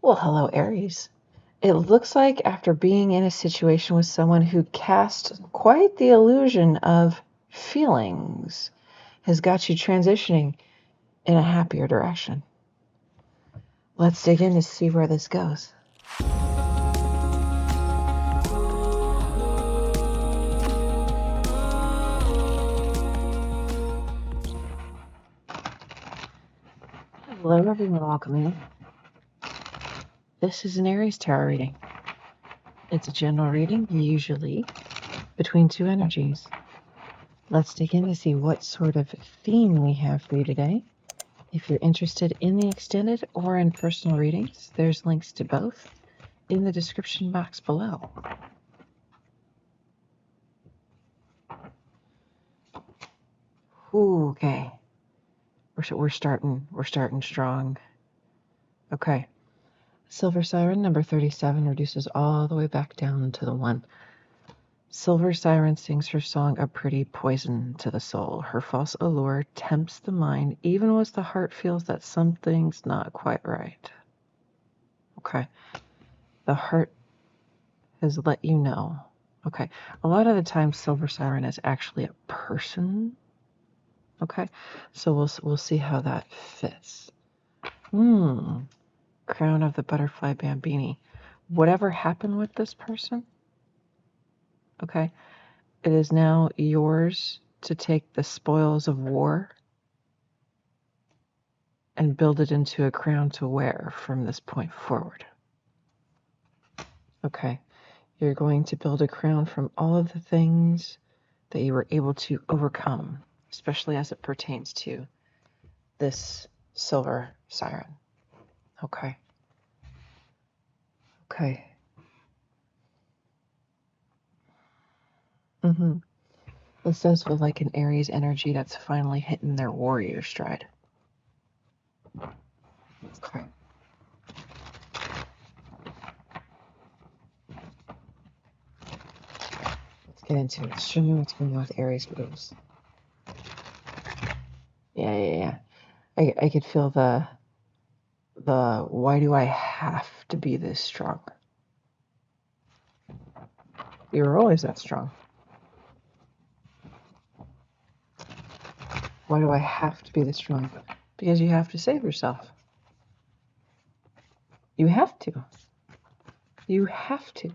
Well, hello, Aries. It looks like after being in a situation with someone who cast quite the illusion of feelings has got you transitioning in a happier direction. Let's dig in to see where this goes. Hello, everyone. Welcome in. This is an Aries tarot reading. It's a general reading, usually between two energies. Let's dig in to see what sort of theme we have for you today. If you're interested in the extended or in personal readings, there's links to both in the description box below. Ooh, okay. We're starting strong. Okay. Silver Siren number 37 reduces all the way back down to the 1. Silver Siren sings her song a pretty poison to the soul. Her false allure tempts the mind even as the heart feels that something's not quite right. Okay. The heart has let you know. Okay. A lot of the time Silver Siren is actually a person. Okay. So we'll see how that fits. Crown of the Butterfly Bambini. Whatever happened with this person, okay, it is now yours to take the spoils of war and build it into a crown to wear from this point forward. Okay, you're going to build a crown from all of the things that you were able to overcome, especially as it pertains to this Silver Siren. Okay. Okay. This does feel like an Aries energy that's finally hitting their warrior stride. Okay. Let's get into it. Show me what's going on with Aries moves. Yeah. I could feel the why do I have to be this strong? You were always that strong. Why do I have to be this strong? Because you have to save yourself. You have to. You have to.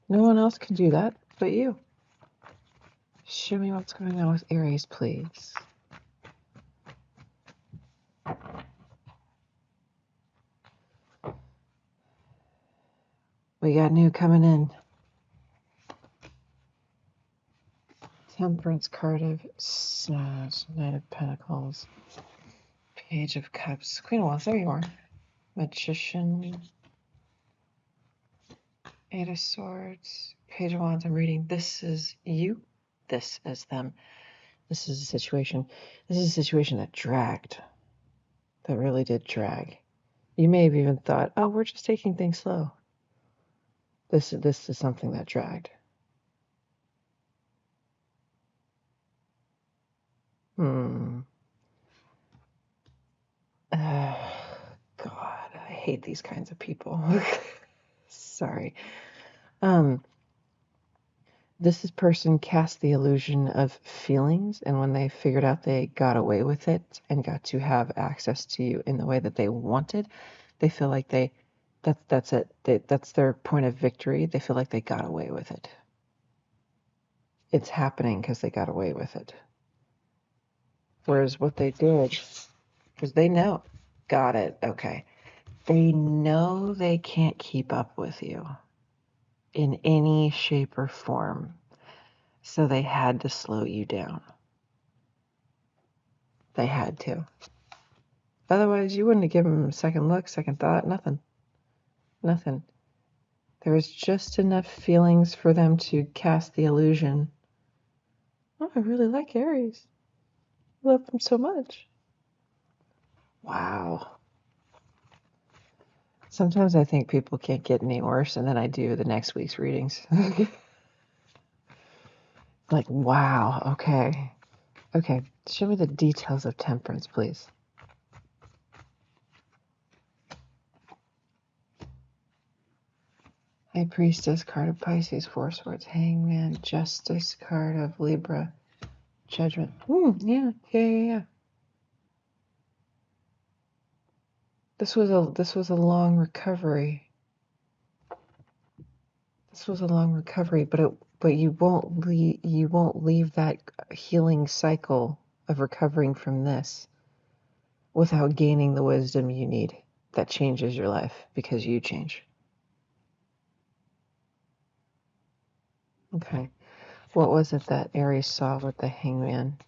No one else can do that but you. Show me what's going on with Aries, please. We got new coming in. Temperance card of Knight of Pentacles. Page of Cups. Queen of Wands, there you are. Magician. 8 of Swords. Page of Wands, I'm reading. This is you. This is them. This is a situation. This is a situation that dragged. That really did drag. You may have even thought, oh, we're just taking things slow. This is something that dragged. God, I hate these kinds of people. Sorry. This person cast the illusion of feelings, and when they figured out they got away with it and got to have access to you in the way that they wanted, they feel like that's it. That's their point of victory. They feel like they got away with it. It's happening because they got away with it. Whereas what they did, because they know, got it, okay. They know they can't keep up with you in any shape or form. So they had to slow you down. They had to. Otherwise, you wouldn't have given them a second look, second thought, nothing. Nothing. There was just enough feelings for them to cast the illusion. Oh, I really like Aries. I love them so much. Wow. Sometimes I think people can't get any worse, and then I do the next week's readings. Like, wow, okay. Okay, show me the details of Temperance, please. High Priestess card of Pisces, Four Swords, Hangman, Justice card of Libra, Judgment. Yeah. This was a long recovery. But you won't leave that healing cycle of recovering from this without gaining the wisdom you need that changes your life because you change. Okay. What was it that Aries saw with the Hangman?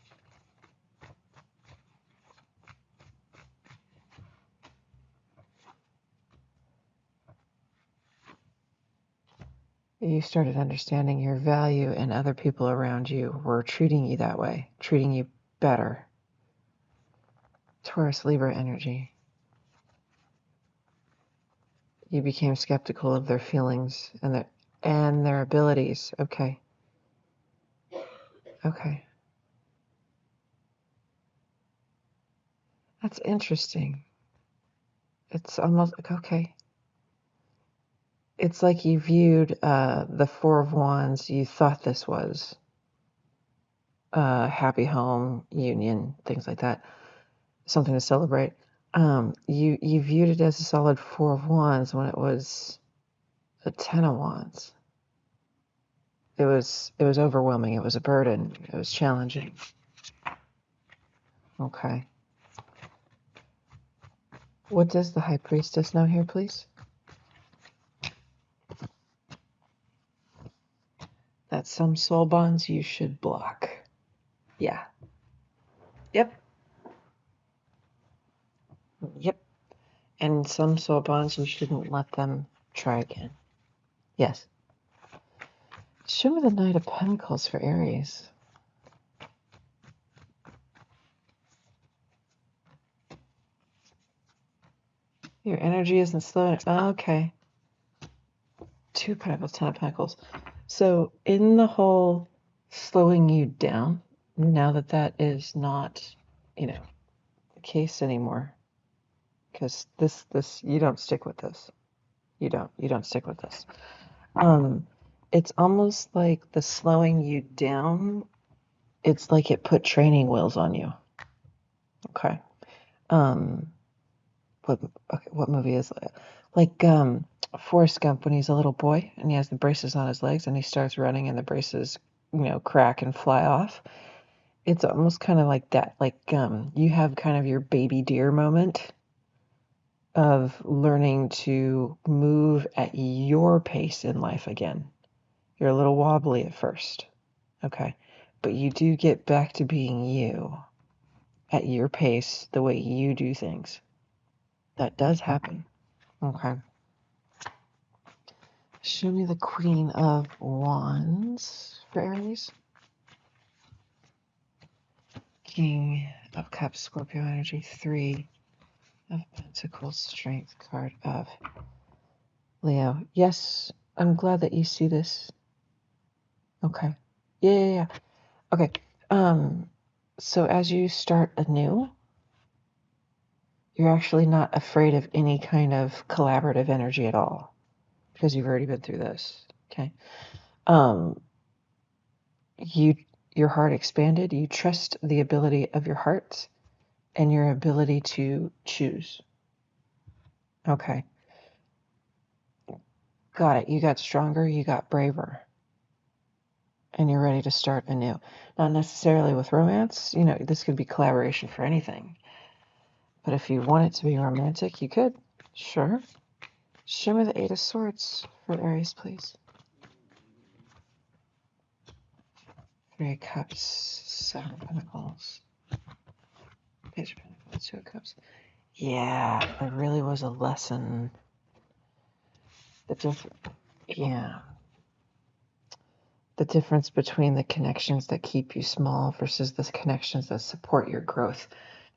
You started understanding your value, and other people around you were treating you that way, treating you better. Taurus, Libra energy. You became skeptical of their feelings and their abilities. Okay. That's interesting. It's almost like, okay. It's like you viewed the Four of Wands. You thought this was happy home, union, things like that, something to celebrate. You viewed it as a solid Four of Wands when it was a Ten of Wands. It was overwhelming. It was a burden. It was challenging. Okay. What does the High Priestess know here, please? That some soul bonds you should block. Yeah. Yep. And some soul bonds you shouldn't let them try again. Yes. Show me the Knight of Pentacles for Aries. Your energy isn't slowing. Okay. Two Pentacles, Ten of Pentacles. So in the whole slowing you down, now that is not, the case anymore, because this you don't stick with this. You don't stick with this. It's almost like the slowing you down. It's like it put training wheels on you. Okay. What movie is it? Like Forrest Gump when he's a little boy and he has the braces on his legs and he starts running and the braces, crack and fly off. It's almost kind of like that. Like you have kind of your baby deer moment of learning to move at your pace in life again. You're a little wobbly at first, okay? But you do get back to being you at your pace, the way you do things. That does happen. Okay. Show me the Queen of Wands for Aries. King of Cups, Scorpio energy, Three of Pentacles, Strength card of Leo. Yes, I'm glad that you see this. Okay. Yeah. Okay. So as you start anew, you're actually not afraid of any kind of collaborative energy at all because you've already been through this. Okay. Your heart expanded. You trust the ability of your heart and your ability to choose. Okay. Got it. You got stronger. You got braver. And you're ready to start anew. Not necessarily with romance. This could be collaboration for anything. But if you want it to be romantic, you could. Sure. Show me the Eight of Swords for Aries, please. Three of Cups, Seven of Pentacles, Page of Pentacles, Two of Cups. Yeah, there really was a lesson. The difference between the connections that keep you small versus the connections that support your growth.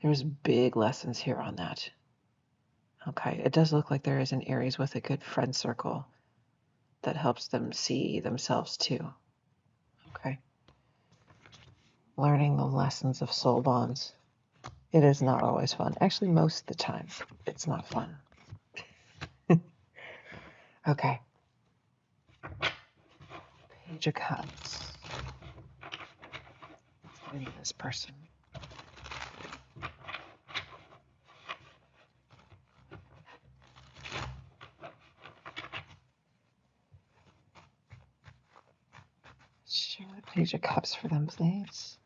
There's big lessons here on that. Okay, it does look like there is an Aries with a good friend circle that helps them see themselves too. Okay. Learning the lessons of soul bonds. It is not always fun. Actually, most of the time, it's not fun. Okay. Page of Cups. This person. Show the Page of Cups for them, please.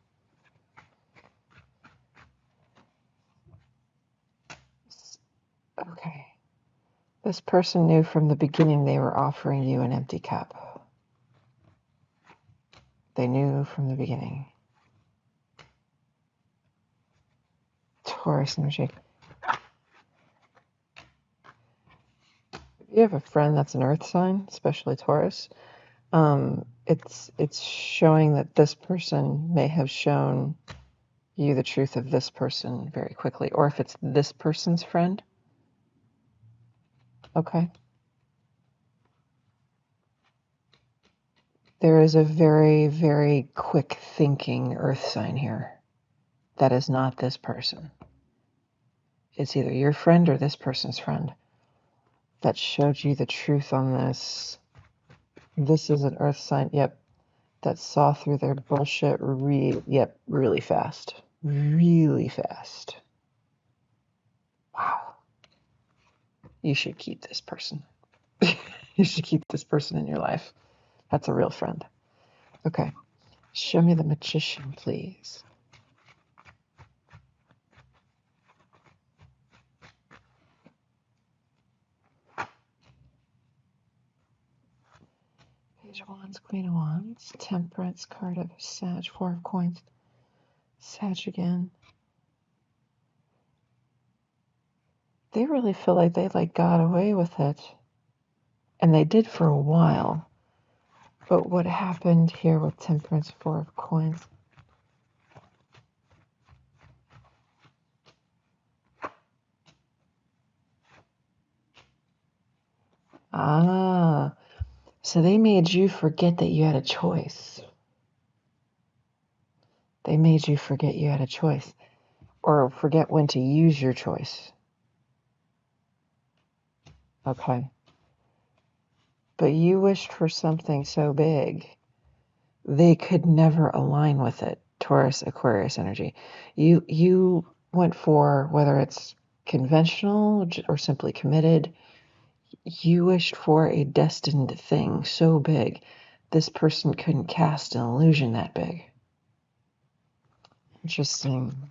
Okay. This person knew from the beginning they were offering you an empty cup. They knew from the beginning. Taurus energy. If you have a friend that's an earth sign, especially Taurus, it's showing that this person may have shown you the truth of this person very quickly, or if it's this person's friend. Okay. There is a very, very quick thinking earth sign here. That is not this person. It's either your friend or this person's friend that showed you the truth on this. This is an earth sign, yep, that saw through their bullshit really fast. Really fast. Wow. You should keep this person. You should keep this person in your life. That's a real friend. Okay. Show me the Magician, please. Page of Wands, Queen of Wands, Temperance, card of Sag, Four of Coins, Sag again. They really feel like they got away with it. And they did for a while. But what happened here with Temperance, Four of Coins? Ah, so they made you forget that you had a choice. They made you forget you had a choice. Or forget when to use your choice. Okay. But you wished for something so big, they could never align with it. Taurus, Aquarius energy. You went for, whether it's conventional or simply committed, you wished for a destined thing so big, this person couldn't cast an illusion that big. Interesting.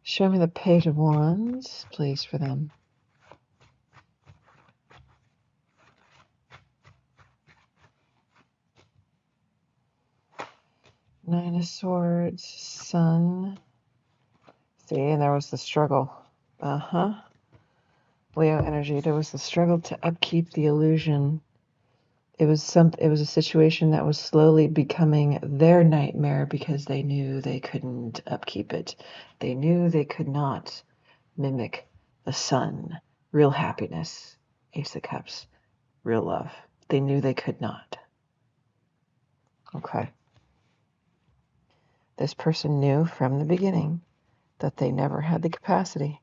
Show me the Page of Wands, please, for them. Nine of Swords, Sun. See, and there was the struggle. Leo energy. There was the struggle to upkeep the illusion. It was a situation that was slowly becoming their nightmare because they knew they couldn't upkeep it. They knew they could not mimic the sun, real happiness, Ace of Cups, real love. They knew they could not. Okay. This person knew from the beginning that they never had the capacity.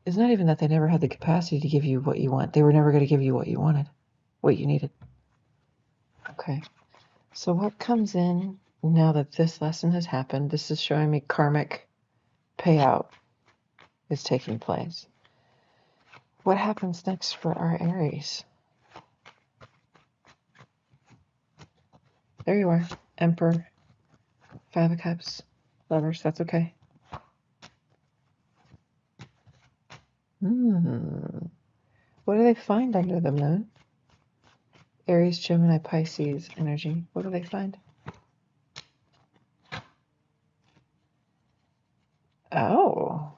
It's not even that they never had the capacity to give you what you want. They were never going to give you what you wanted, what you needed. Okay. So what comes in now that this lesson has happened? This is showing me karmic payout is taking place. What happens next for our Aries? There you are. Emperor. Five of Cups. Lovers. That's okay. What do they find under the moon? Aries, Gemini, Pisces energy. What do they find? Oh.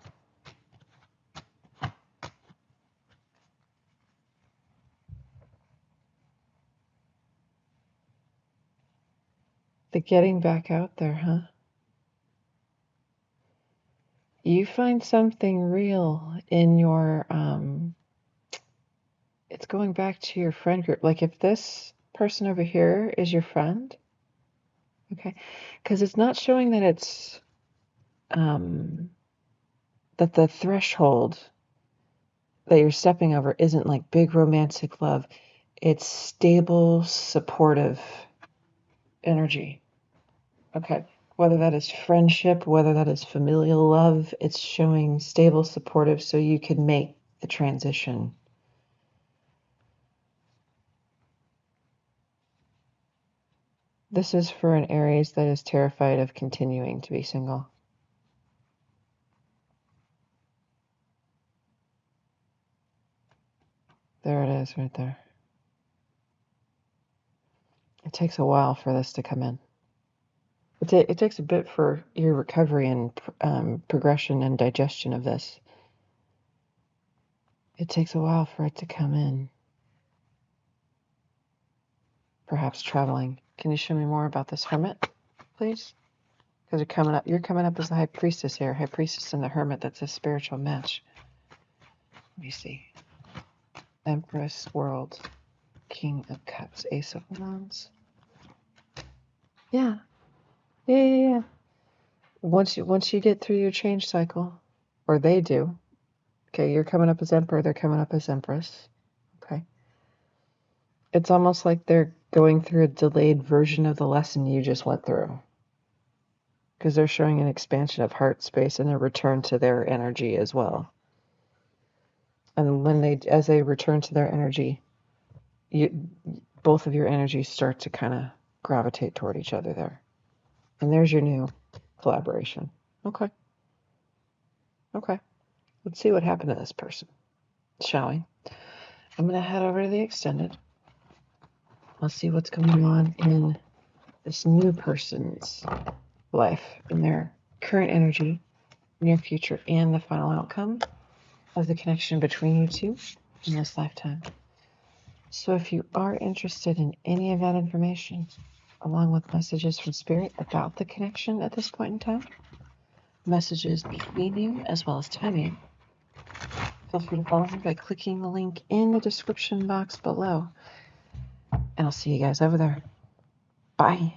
The getting back out there, huh? You find something real in your, it's going back to your friend group. Like if this person over here is your friend, okay, because it's not showing that it's, that the threshold that you're stepping over isn't like big romantic love. It's stable, supportive energy. Okay. Whether that is friendship, whether that is familial love, it's showing stable, supportive, so you can make the transition. This is for an Aries that is terrified of continuing to be single. There it is right there. It takes a while for this to come in. It takes a bit for your recovery and progression and digestion of this. It takes a while for it to come in. Perhaps traveling. Can you show me more about this hermit, please? Because you're coming up as the high priestess here. High priestess and the hermit, that's a spiritual match. Let me see. Empress, world, King of Cups, Ace of Wands. Yeah. Yeah. Once you get through your change cycle, or they do, okay, you're coming up as Emperor, they're coming up as Empress. Okay. It's almost like they're going through a delayed version of the lesson you just went through. Because they're showing an expansion of heart space and a return to their energy as well. And as they return to their energy, both of your energies start to kind of gravitate toward each other there. And there's your new collaboration. Okay. Let's see what happened to this person, shall we? I'm going to head over to the extended. Let's see what's going on in this new person's life, in their current energy, near future, and the final outcome of the connection between you two in this lifetime. So if you are interested in any of that information, along with messages from Spirit about the connection at this point in time, messages between you as well as timing, feel free to follow me by clicking the link in the description box below. And I'll see you guys over there. Bye.